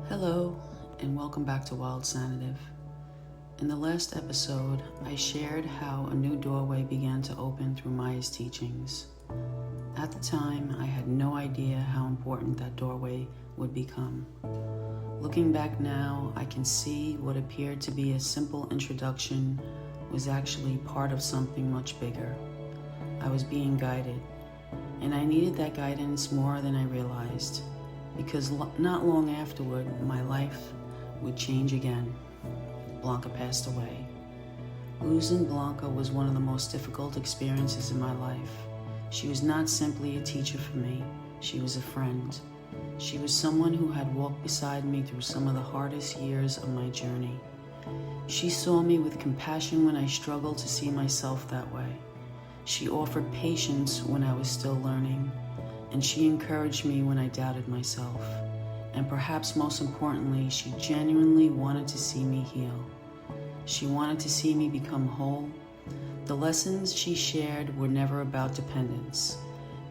Hello, and welcome back to Wild Sanative. In the last episode, I shared how a new doorway began to open through Maia's teachings. At the time, I had no idea how important that doorway would become. Looking back now, I can see what appeared to be a simple introduction was actually part of something much bigger. I was being guided, and I needed that guidance more than I realized, because not long afterward, my life would change again. Blanca passed away. Losing Blanca was one of the most difficult experiences in my life. She was not simply a teacher for me, she was a friend. She was someone who had walked beside me through some of the hardest years of my journey. She saw me with compassion when I struggled to see myself that way. She offered patience when I was still learning, and she encouraged me when I doubted myself. And perhaps most importantly, she genuinely wanted to see me heal. She wanted to see me become whole. The lessons she shared were never about dependence.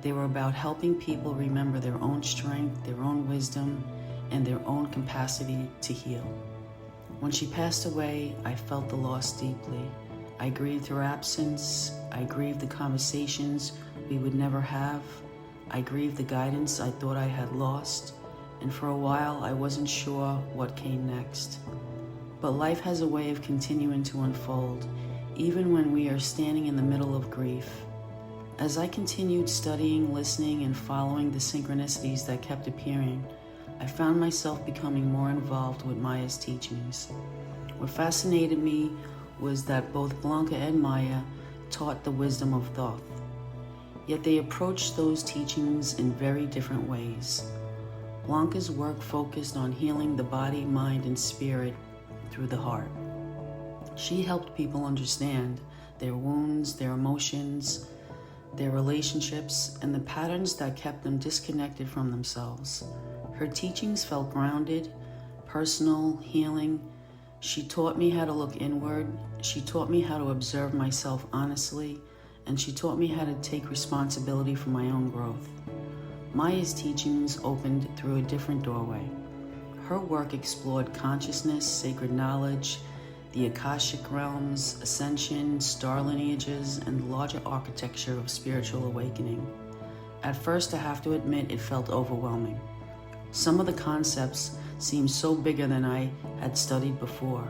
They were about helping people remember their own strength, their own wisdom, and their own capacity to heal. When she passed away, I felt the loss deeply. I grieved her absence. I grieved the conversations we would never have. I grieved the guidance I thought I had lost. And for a while, I wasn't sure what came next. But life has a way of continuing to unfold, even when we are standing in the middle of grief. As I continued studying, listening, and following the synchronicities that kept appearing, I found myself becoming more involved with Maia's teachings. What fascinated me was that both Blanca and Maia taught the wisdom of thought, yet they approached those teachings in very different ways. Blanca's work focused on healing the body, mind, and spirit through the heart. She helped people understand their wounds, their emotions, their relationships, and the patterns that kept them disconnected from themselves. Her teachings felt grounded, personal, healing. She taught me how to look inward. She taught me how to observe myself honestly, and she taught me how to take responsibility for my own growth. Maia's teachings opened through a different doorway. Her work explored consciousness, sacred knowledge, the Akashic realms, ascension, star lineages, and the larger architecture of spiritual awakening. At first, I have to admit, it felt overwhelming. Some of the concepts seemed so bigger than I had studied before.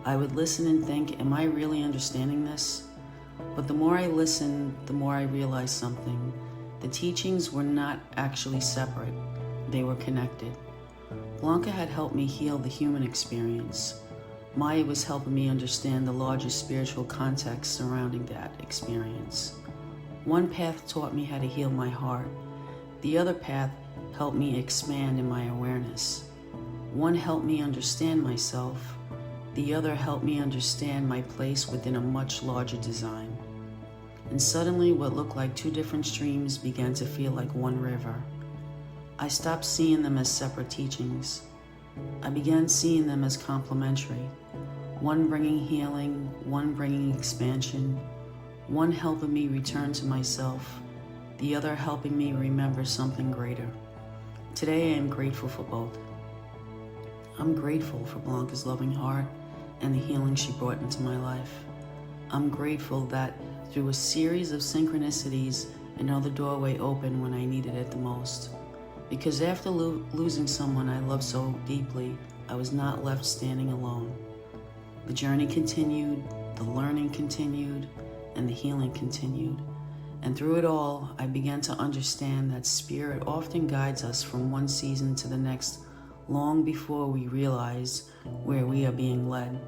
I would listen and think, am I really understanding this? But the more I listened, the more I realized something. The teachings were not actually separate. They were connected. Blanca had helped me heal the human experience. Maia was helping me understand the larger spiritual context surrounding that experience. One path taught me how to heal my heart. The other path helped me expand in my awareness. One helped me understand myself. The other helped me understand my place within a much larger design. And suddenly what looked like two different streams began to feel like one river. I stopped seeing them as separate teachings. I began seeing them as complementary. One bringing healing, one bringing expansion, one helping me return to myself, the other helping me remember something greater. Today I am grateful for both. I'm grateful for Blanca's loving heart and the healing she brought into my life. I'm grateful that through a series of synchronicities, another doorway opened when I needed it the most. Because after losing someone I loved so deeply, I was not left standing alone. The journey continued, the learning continued, and the healing continued. And through it all, I began to understand that spirit often guides us from one season to the next, long before we realize where we are being led.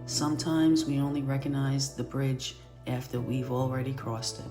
Sometimes we only recognize the bridge after we've already crossed it.